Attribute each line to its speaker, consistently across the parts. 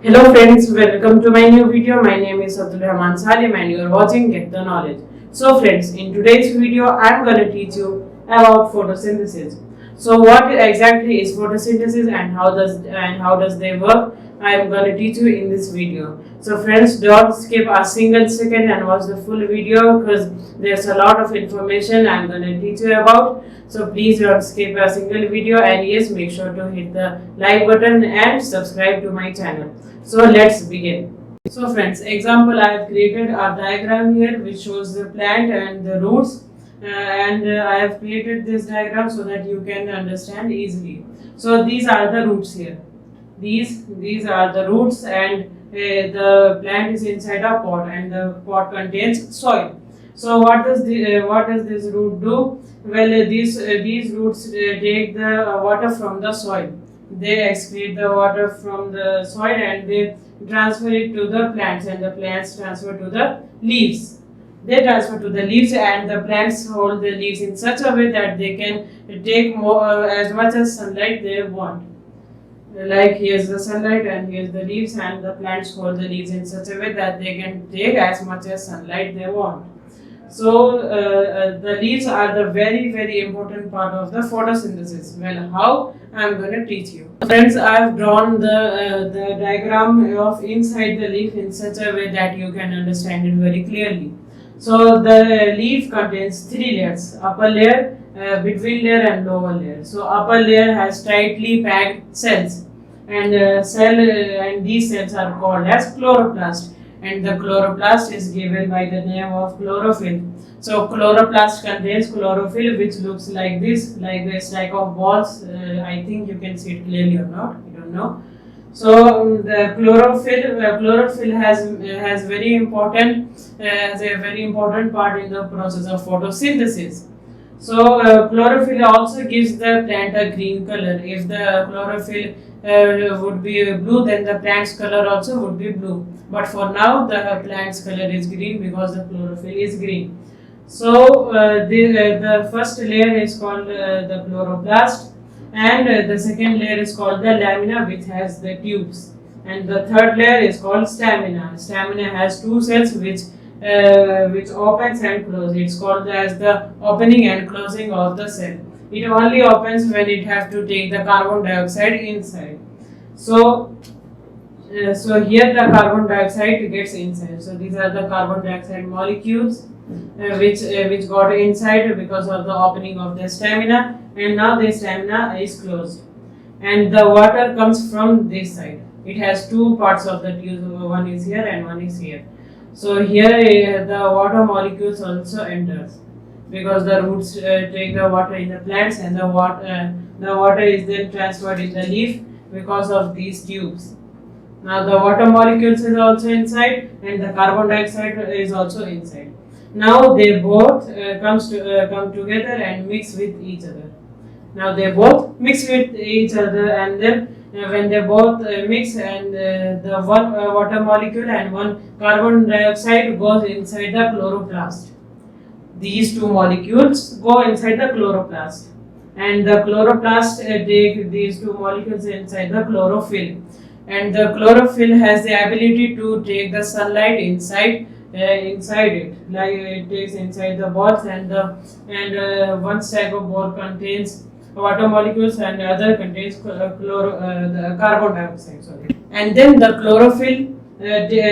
Speaker 1: Hello friends, welcome to my new video. My name is Abdul Rahman Salim and you are watching Get the Knowledge. So friends, in today's video I am going to teach you about photosynthesis. So what exactly is photosynthesis and how does they work? I am going to teach you in this video. So friends, don't skip a single second and watch the full video because there's a lot of information I am going to teach you about. So please don't skip a single video, and yes, make sure to hit the like button and subscribe to my channel. So let's begin. So friends, example, I have created a diagram here which shows the plant and the roots, and I have created this diagram so that you can understand easily. So these are the roots here. These are the roots, and the plant is inside a pot, and the pot contains soil. So what does this root do? Well, these roots take the water from the soil. They excrete the water from the soil and they transfer it to the plants, and the plants transfer to the leaves. They transfer to the leaves, and the plants hold the leaves in such a way that they can take more as much as sunlight they want. Like here's the sunlight and here's the leaves, and the plants hold the leaves in such a way that they can take as much as sunlight they want. So the leaves are the very important part of the photosynthesis. Well, how? I am going to teach you. Friends, I have drawn the diagram of inside the leaf in such a way that you can understand it very clearly. So the leaf contains three layers: upper layer, between layer and lower layer. So upper layer has tightly packed cells, and and these cells are called as chloroplast, and the chloroplast is given by the name of chlorophyll. So chloroplast contains chlorophyll, which looks like this, like a stack of balls. I think you can see it clearly or not, I don't know. So the chlorophyll has a very important part in the process of photosynthesis. So chlorophyll also gives the plant a green color. If the chlorophyll would be blue, then the plant's color also would be blue. But for now, the plant's color is green because the chlorophyll is green. So the first layer is called the chloroplast, and the second layer is called the lamina, which has the tubes, and the third layer is called stamina. Stamina has two cells which opens and closes. It's called as the opening and closing of the cell. It only opens when it has to take the carbon dioxide inside. So here the carbon dioxide gets inside. So these are the carbon dioxide molecules which got inside because of the opening of the stamina, and now the stamina is closed, and the water comes from this side. It has two parts of the tube. One is here and one is here. So here the water molecules also enters because the roots take the water in the plants, and the water is then transferred in the leaf because of these tubes. Now the water molecules is also inside, and the carbon dioxide is also inside. Now they both come together and mix with each other. Now they both mix with each other, and then when they both mix, and the one water molecule and one carbon dioxide goes inside the chloroplast. These two molecules go inside the chloroplast, and the chloroplast take these two molecules inside the chlorophyll, and the chlorophyll has the ability to take the sunlight inside it, like it takes inside the balls, and one stack of ball contains water molecules and the other contains the carbon dioxide, sorry. And then the chlorophyll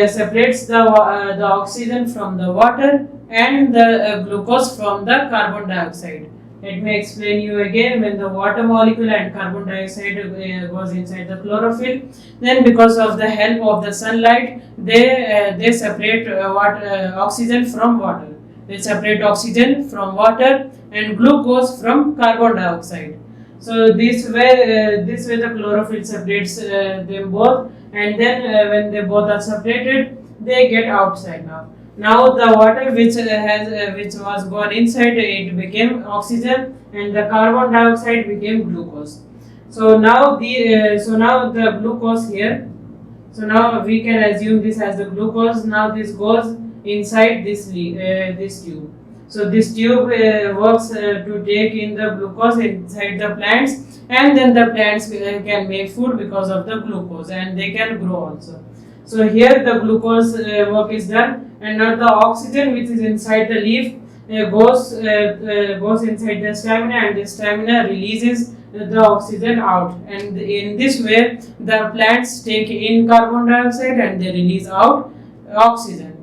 Speaker 1: separates the oxygen from the water and the glucose from the carbon dioxide. Let me explain you again. When the water molecule and carbon dioxide goes inside the chlorophyll, then because of the help of the sunlight, they separate oxygen from water. They separate oxygen from water and glucose from carbon dioxide. So this way the chlorophyll separates them both, and then when they both are separated, they get outside now. Now the water which was gone inside, it became oxygen, and the carbon dioxide became glucose. So now the glucose here. So now we can assume this as the glucose. Now this goes inside this tube. So this tube works to take in the glucose inside the plants, and then the plants can make food because of the glucose, and they can grow also. So here the glucose work is done, and now the oxygen which is inside the leaf goes inside the stamina, and the stamina releases the oxygen out, and in this way the plants take in carbon dioxide and they release out oxygen.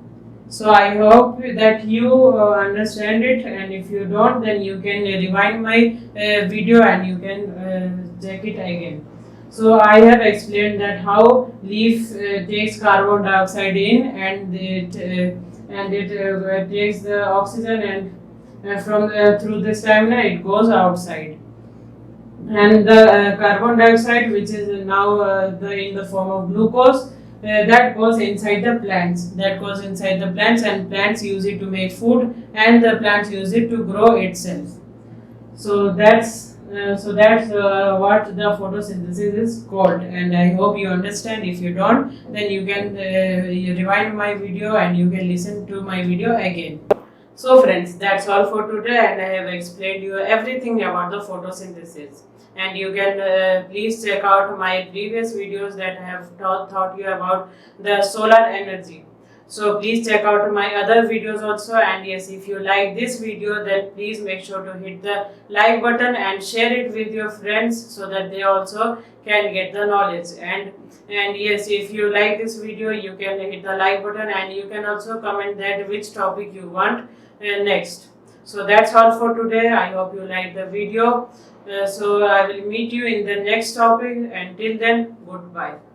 Speaker 1: So I hope that you understand it, and if you don't, then you can rewind my video and you can check it again. So I have explained that how leaf takes carbon dioxide in, and it takes the oxygen, and from through the stamina it goes outside. And the carbon dioxide, which is now in the form of glucose, that goes inside the plants. And plants use it to make food, and the plants use it to grow itself. So that's what the photosynthesis is called, and I hope you understand. If you don't, then you can rewind my video and you can listen to my video again. So friends, that's all for today, and I have explained you everything about the photosynthesis. And you can please check out my previous videos that I have taught you about the solar energy. So please check out my other videos also. And yes, if you like this video, then please make sure to hit the like button and share it with your friends so that they also can get the knowledge. And yes, if you like this video, you can hit the like button, and you can also comment that which topic you want next. So that's all for today. I hope you liked the video. So I will meet you in the next topic. Until then, goodbye.